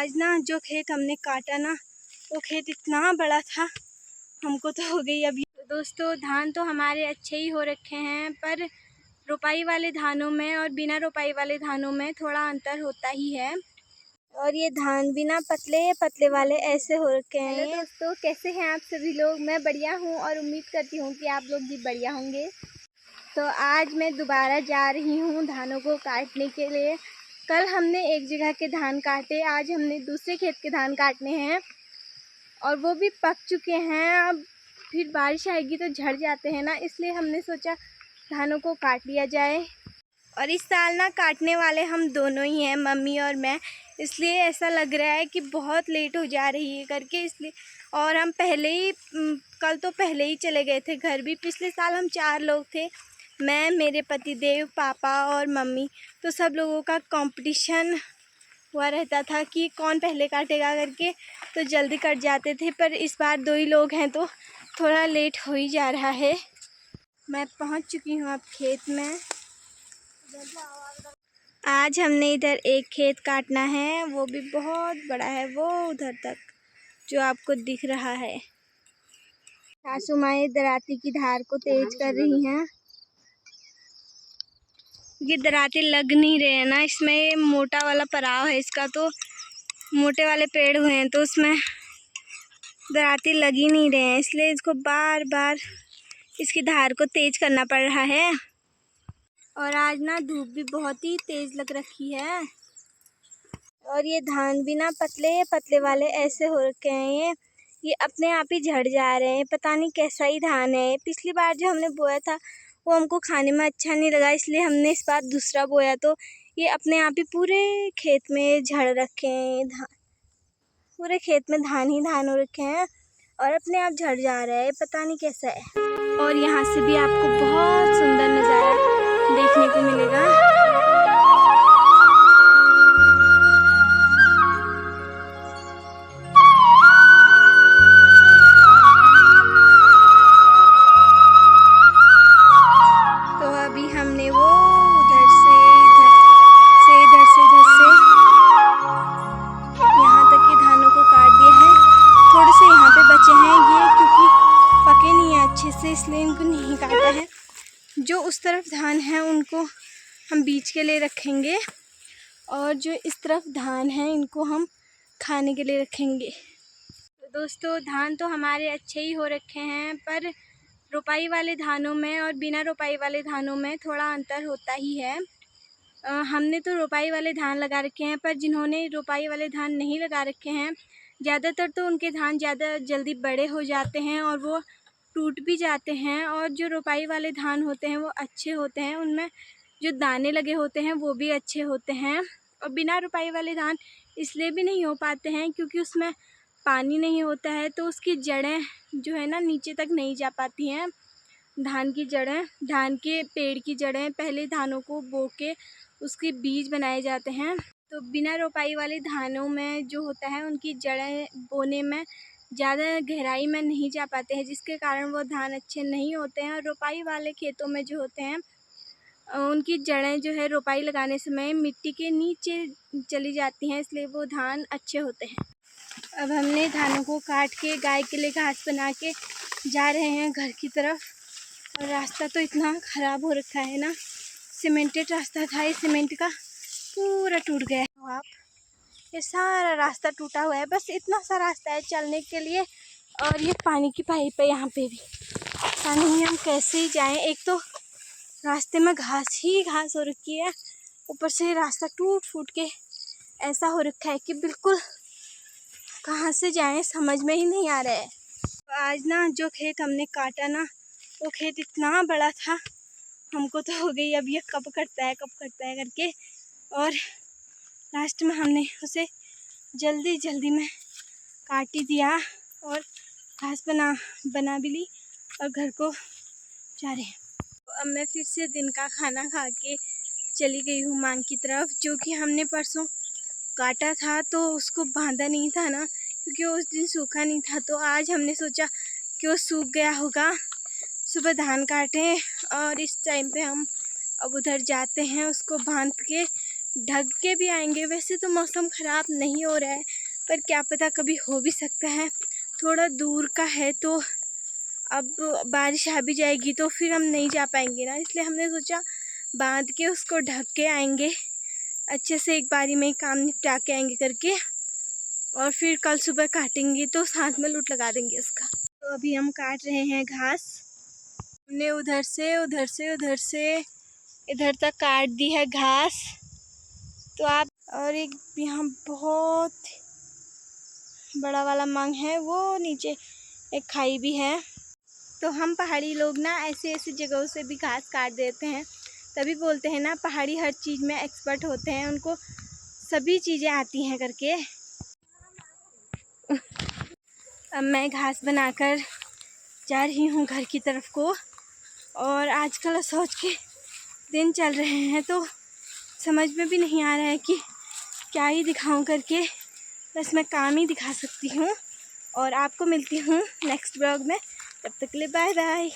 आज ना जो खेत हमने काटा ना, वो खेत इतना बड़ा था, हमको तो हो गई अभी। तो दोस्तों, धान तो हमारे अच्छे ही हो रखे हैं, पर रोपाई वाले धानों में और बिना रोपाई वाले धानों में थोड़ा अंतर होता ही है। और ये धान भी ना पतले वाले ऐसे हो रखे हैं। हेलो दोस्तों, कैसे हैं आप सभी लोग। मैं बढ़िया हूँ और उम्मीद करती हूँ कि आप लोग भी बढ़िया होंगे। तो आज मैं दोबारा जा रही हूँ धानों को काटने के लिए। कल हमने एक जगह के धान काटे, आज हमने दूसरे खेत के धान काटने हैं और वो भी पक चुके हैं। अब फिर बारिश आएगी तो झड़ जाते हैं ना, इसलिए हमने सोचा धानों को काट लिया जाए। और इस साल ना काटने वाले हम दोनों ही हैं, मम्मी और मैं, इसलिए ऐसा लग रहा है कि बहुत लेट हो जा रही है करके, इसलिए। और हम कल तो पहले ही चले गए थे घर भी। पिछले साल हम 4 लोग थे, मैं, मेरे पतिदेव, पापा और मम्मी। तो सब लोगों का कंपटीशन हुआ रहता था कि कौन पहले काटेगा करके, तो जल्दी कट जाते थे। पर इस बार 2 ही लोग हैं तो थोड़ा लेट हो ही जा रहा है। मैं पहुंच चुकी हूं अब खेत में। आज हमने इधर एक खेत काटना है, वो भी बहुत बड़ा है, वो उधर तक जो आपको दिख रहा है। सासू माँ दराती की धार को तेज कर रही हैं। ये दराती लग नहीं रहे हैं ना, इसमें मोटा वाला पराव है इसका, तो मोटे वाले पेड़ हुए हैं तो उसमें दराती लग ही नहीं रहे हैं, इसलिए इसको बार बार इसकी धार को तेज करना पड़ रहा है। और आज ना धूप भी बहुत ही तेज लग रखी है। और ये धान भी ना पतले वाले ऐसे हो रखे हैं। ये अपने आप ही झड़ जा रहे हैं, पता नहीं कैसा ही धान है। पिछली बार जो हमने बोया था वो हमको खाने में अच्छा नहीं लगा, इसलिए हमने इस बार दूसरा बोया, तो ये अपने आप ही पूरे खेत में झड़ रखे हैं। पूरे खेत में धान ही धान हो रखे हैं और अपने आप झड़ जा रहा है, पता नहीं कैसा है। और यहाँ से भी आपको बहुत सुंदर नज़ारा देखने को मिलेगा। तो अभी हमने वो उधर से यहाँ तक के धानों को काट दिया है। थोड़े से यहाँ पे बचे हैं ये, क्योंकि पके नहीं है अच्छे से, इसलिए इनको नहीं काटा है। जो उस तरफ धान है उनको हम बीज के लिए रखेंगे, और जो इस तरफ धान है इनको हम खाने के लिए रखेंगे। तो दोस्तों, धान तो हमारे अच्छे ही हो रखे हैं, पर रोपाई वाले धानों में और बिना रोपाई वाले धानों में थोड़ा अंतर होता ही है। हमने तो रोपाई वाले धान लगा रखे हैं, पर जिन्होंने रोपाई वाले धान नहीं लगा रखे हैं, ज़्यादातर तो उनके धान ज़्यादा जल्दी बड़े हो जाते हैं और वो टूट भी जाते हैं। और जो रोपाई वाले धान होते हैं वो अच्छे होते हैं, उनमें जो दाने लगे होते हैं वो भी अच्छे होते हैं। और बिना रोपाई वाले धान इसलिए भी नहीं हो पाते हैं क्योंकि उसमें पानी नहीं होता है, तो उसकी जड़ें जो है ना नीचे तक नहीं जा पाती हैं। धान की जड़ें, धान के पेड़ की जड़ें पहले धानों को बो के उसके बीज बनाए जाते हैं। तो बिना रोपाई वाले धानों में जो होता है उनकी जड़ें बोने में ज़्यादा गहराई में नहीं जा पाते हैं, जिसके कारण वो धान अच्छे नहीं होते हैं। और रोपाई वाले खेतों में जो होते हैं उनकी जड़ें जो है रोपाई लगाने समय मिट्टी के नीचे चली जाती हैं, इसलिए वो धान अच्छे होते हैं। अब हमने धानों को काट के गाय के लिए घास बना के जा रहे हैं घर की तरफ। और रास्ता तो इतना ख़राब हो रखा है ना, सीमेंटेड रास्ता था, ये सीमेंट का पूरा टूट गया है। आप ये सारा रास्ता टूटा हुआ है, बस इतना सा रास्ता है चलने के लिए। और ये पानी की पाइप है यहाँ पे भी, पता नहीं हम कैसे ही जाएं। एक तो रास्ते में घास ही घास हो रखी है, ऊपर से रास्ता टूट फूट के ऐसा हो रखा है कि बिल्कुल कहाँ से जाएं समझ में ही नहीं आ रहा है। तो आज ना जो खेत हमने काटा ना, वो खेत इतना बड़ा था, हमको तो हो गई अब ये कब कटता है करके। और लास्ट में हमने उसे जल्दी में काट ही दिया और घास बना भी ली और घर को जा रहे हैं। तो अब मैं फिर से दिन का खाना खा के चली गई हूँ मांग की तरफ, जो कि हमने परसों काटा था तो उसको बांधा नहीं था ना, क्योंकि उस दिन सूखा नहीं था। तो आज हमने सोचा कि वो सूख गया होगा, सुबह धान काटें और इस टाइम पे हम अब उधर जाते हैं, उसको बांध के ढक के भी आएंगे। वैसे तो मौसम ख़राब नहीं हो रहा है, पर क्या पता कभी हो भी सकता है। थोड़ा दूर का है तो अब बारिश आ भी जाएगी तो फिर हम नहीं जा पाएंगे ना, इसलिए हमने सोचा बांध के उसको ढक के आएंगे अच्छे से, एक बारी में ही काम निपटा के आएंगे करके, और फिर कल सुबह काटेंगे तो साथ में लूट लगा देंगे उसका। तो अभी हम काट रहे हैं घास। हमने उधर से इधर तक काट दी है घास। तो आप, और एक यहाँ बहुत बड़ा वाला मांग है, वो नीचे एक खाई भी है। तो हम पहाड़ी लोग ना ऐसे ऐसी जगहों से भी घास काट देते हैं, तभी बोलते हैं ना पहाड़ी हर चीज़ में एक्सपर्ट होते हैं, उनको सभी चीज़ें आती हैं करके। अब मैं घास बनाकर जा रही हूँ घर की तरफ को, और आजकल सोच के दिन चल रहे हैं तो समझ में भी नहीं आ रहा है कि क्या ही दिखाऊं करके, बस मैं काम ही दिखा सकती हूँ। और आपको मिलती हूँ नेक्स्ट ब्लॉग में, तब तक के लिए बाय बाय।